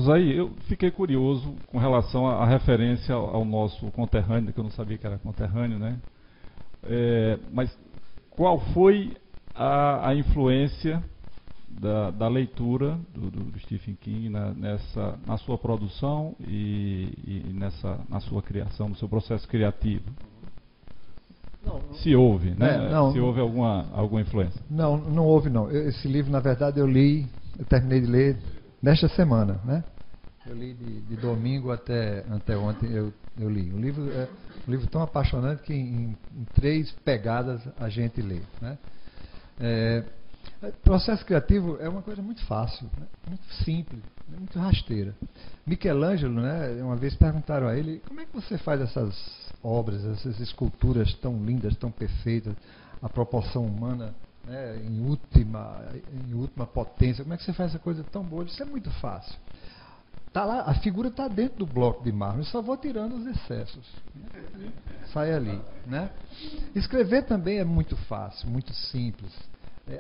aí, eu fiquei curioso com relação à referência ao nosso conterrâneo, que eu não sabia que era conterrâneo, né? Mas qual foi a influência da leitura do Stephen King na sua produção e na sua criação, no seu processo criativo? Se houve, né? Se houve alguma influência? Não houve não. Esse livro, na verdade, eu terminei de ler nesta semana, né? Eu li de domingo até ontem, eu li. O livro é um livro tão apaixonante que em 3 pegadas a gente lê, né? Processo criativo é uma coisa muito fácil, né? Muito simples, muito rasteira. Michelangelo, né, uma vez perguntaram a ele: como é que você faz essas obras, essas esculturas tão lindas, tão perfeitas, a proporção humana, né, em última potência, como é que você faz essa coisa tão boa? Isso é muito fácil. Tá lá, a figura está dentro do bloco de mármore, eu só vou tirando os excessos, né? Sai ali, né? Escrever também é muito fácil, muito simples,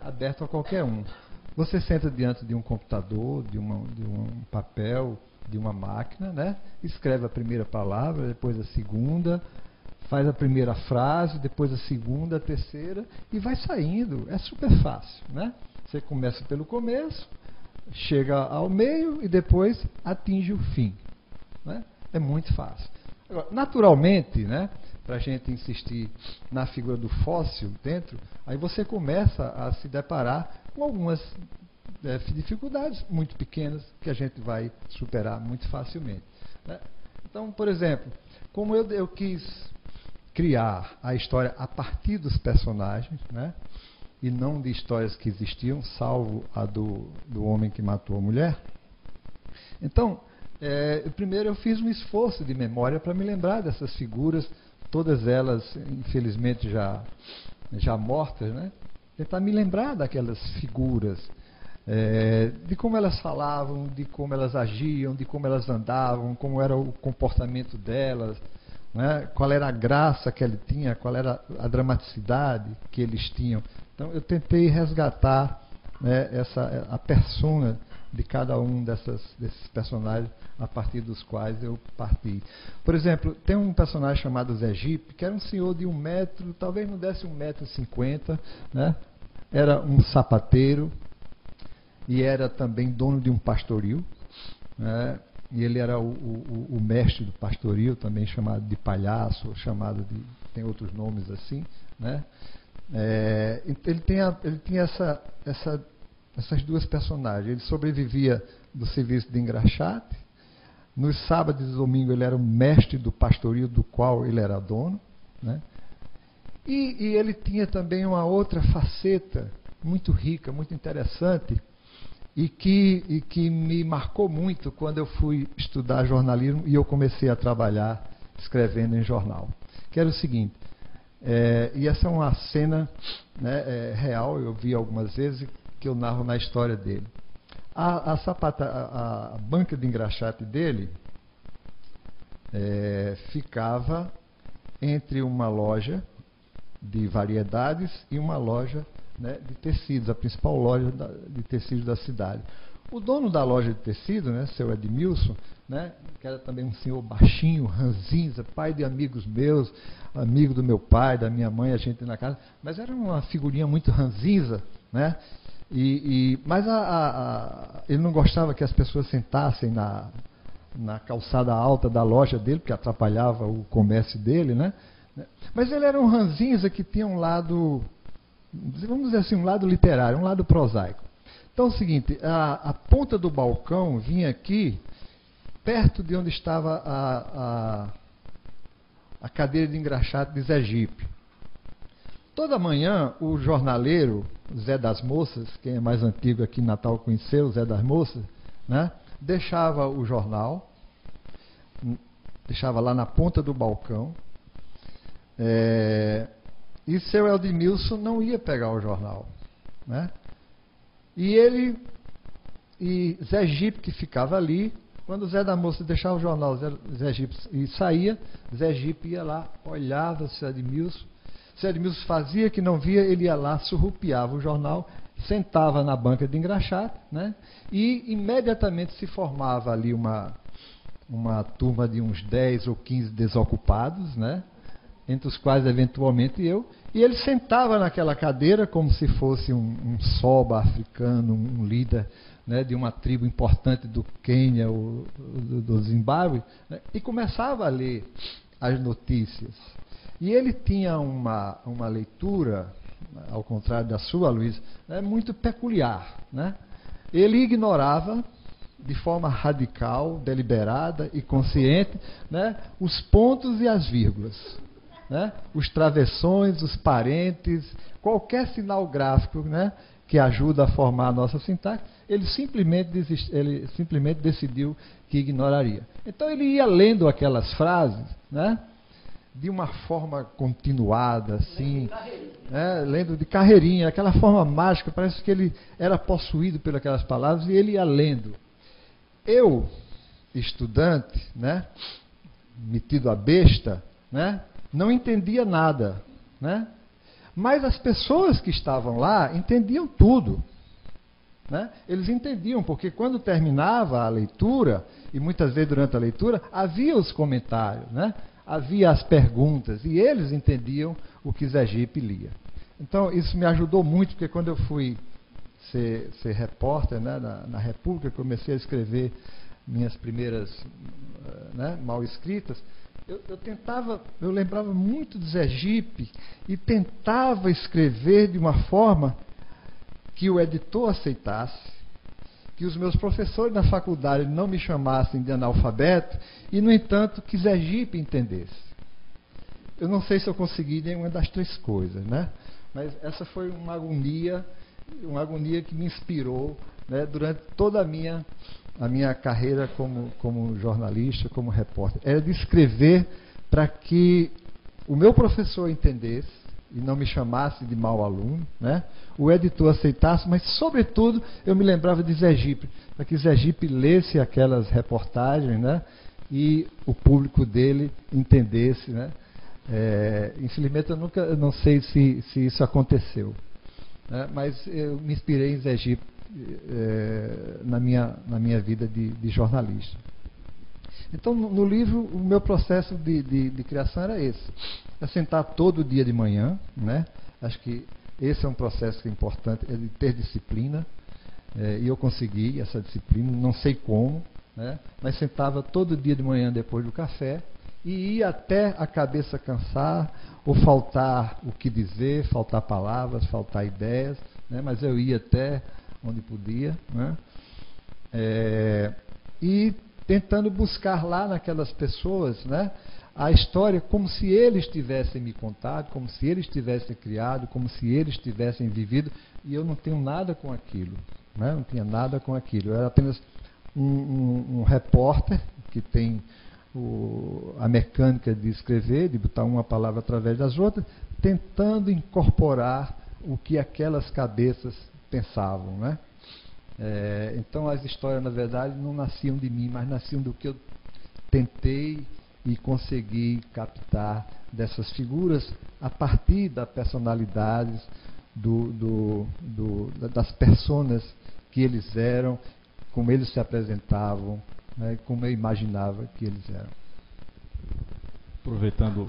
aberto a qualquer um. Você senta diante de um computador, de um papel, de uma máquina, né? Escreve a primeira palavra, depois a segunda, faz a primeira frase, depois a segunda, a terceira, e vai saindo. É super fácil, né? Você começa pelo começo, chega ao meio e depois atinge o fim, né? É muito fácil. Agora, naturalmente, né, para a gente insistir na figura do fóssil dentro, aí você começa a se deparar com algumas dificuldades muito pequenas que a gente vai superar muito facilmente, né? Então, por exemplo, como eu quis criar a história a partir dos personagens, né, e não de histórias que existiam, salvo a do homem que matou a mulher. Então, primeiro eu fiz um esforço de memória para me lembrar dessas figuras, todas elas, infelizmente, já mortas, né? Tentar me lembrar daquelas figuras, de como elas falavam, de como elas agiam, de como elas andavam, como era o comportamento delas, né? Qual era a graça que ele tinha, qual era a dramaticidade que eles tinham. Então eu tentei resgatar, né, a persona de cada um desses personagens a partir dos quais eu parti. Por exemplo, tem um personagem chamado Zé Gipe, que era um senhor de 1 metro, talvez não desse 1,50 m, né? Era um sapateiro e era também dono de um pastoril, né? E ele era o mestre do pastoril, também chamado de palhaço, tem outros nomes assim, né? Ele tinha essas 2 personagens. Ele sobrevivia do serviço de engraxate. Nos sábados e domingos ele era o mestre do pastoril, do qual ele era dono, né? E ele tinha também uma outra faceta muito rica, muito interessante, e que me marcou muito quando eu fui estudar jornalismo e eu comecei a trabalhar escrevendo em jornal, que era o seguinte, e essa é uma cena, né, real, eu vi algumas vezes, que eu narro na história dele. A banca de engraxate dele ficava entre uma loja de variedades e uma loja, né, de tecidos, a principal loja de tecidos da cidade. O dono da loja de tecido, né, seu Edmilson, né, que era também um senhor baixinho, ranzinza, pai de amigos meus, amigo do meu pai, da minha mãe, a gente na casa, mas era uma figurinha muito ranzinza, né? Mas ele não gostava que as pessoas sentassem na calçada alta da loja dele, porque atrapalhava o comércio dele, né? Mas ele era um ranzinza que tinha um lado, vamos dizer assim, um lado literário, um lado prosaico. Então é o seguinte, a ponta do balcão vinha aqui, perto de onde estava a cadeira de engraxate de Zé Gipe. Toda manhã, o jornaleiro Zé das Moças, quem é mais antigo aqui em Natal conheceu, o Zé das Moças, né, deixava o jornal, deixava lá na ponta do balcão, e seu Eldemilson não ia pegar o jornal, né? E Zé Gipe, que ficava ali, quando o Zé da Moça deixava o jornal, Zé Gipe e saía, Zé Gipe ia lá, olhava o seu Edmilson. Se Edmilson fazia que não via, ele ia lá, surrupiava o jornal, sentava na banca de engraxate, né? E imediatamente se formava ali uma turma de uns 10 ou 15 desocupados, né? Entre os quais eventualmente eu, e ele sentava naquela cadeira como se fosse um soba africano, um líder, né, de uma tribo importante do Quênia ou do Zimbábue, né, e começava a ler as notícias. E ele tinha uma leitura, ao contrário da sua, Luiz, né, muito peculiar, né? Ele ignorava de forma radical, deliberada e consciente, né, os pontos e as vírgulas, né, os travessões, os parênteses, qualquer sinal gráfico, né, que ajuda a formar a nossa sintaxe, ele simplesmente decidiu que ignoraria. Então ele ia lendo aquelas frases, né, de uma forma continuada, assim, lendo de carreirinha, aquela forma mágica, parece que ele era possuído por aquelas palavras e ele ia lendo. Eu, estudante, né, metido a besta, né, não entendia nada, né, mas as pessoas que estavam lá entendiam tudo, né? Eles entendiam, porque quando terminava a leitura, e muitas vezes durante a leitura, havia os comentários, né? Havia as perguntas, e eles entendiam o que Sergipe lia. Então, isso me ajudou muito, porque quando eu fui ser repórter, né, na República, comecei a escrever minhas primeiras, né, mal escritas, eu lembrava muito de Sergipe e tentava escrever de uma forma que o editor aceitasse, que os meus professores na faculdade não me chamassem de analfabeto e, no entanto, que Sergipe entendesse. Eu não sei se eu consegui nenhuma das três coisas, né? Mas essa foi uma agonia que me inspirou, né, durante toda a minha carreira como jornalista, como repórter. Era de escrever para que o meu professor entendesse e não me chamasse de mau aluno, né? O editor aceitasse, mas, sobretudo, eu me lembrava de Sergipe, para que Sergipe lesse aquelas reportagens, né, e o público dele entendesse, né? Infelizmente, eu não sei se isso aconteceu, né? Mas eu me inspirei em Sergipe na minha vida de jornalista. Então, no livro, o meu processo de criação era esse. É sentar todo dia de manhã, né? Acho que esse é um processo importante, é de ter disciplina, e eu consegui essa disciplina, não sei como, né? Mas sentava todo dia de manhã depois do café, e ia até a cabeça cansar, ou faltar o que dizer, faltar palavras, faltar ideias, né? Mas eu ia até onde podia, né? E tentando buscar lá naquelas pessoas, né, a história como se eles tivessem me contado, como se eles tivessem criado, como se eles tivessem vivido, e eu não tenho nada com aquilo, né? Não tinha nada com aquilo. Eu era apenas um repórter que tem a mecânica de escrever, de botar uma palavra através das outras, tentando incorporar o que aquelas cabeças pensavam, né? Então as histórias, na verdade, não nasciam de mim, mas nasciam do que eu tentei e consegui captar dessas figuras a partir das personalidades, das personas que eles eram, como eles se apresentavam, né, como eu imaginava que eles eram. Aproveitando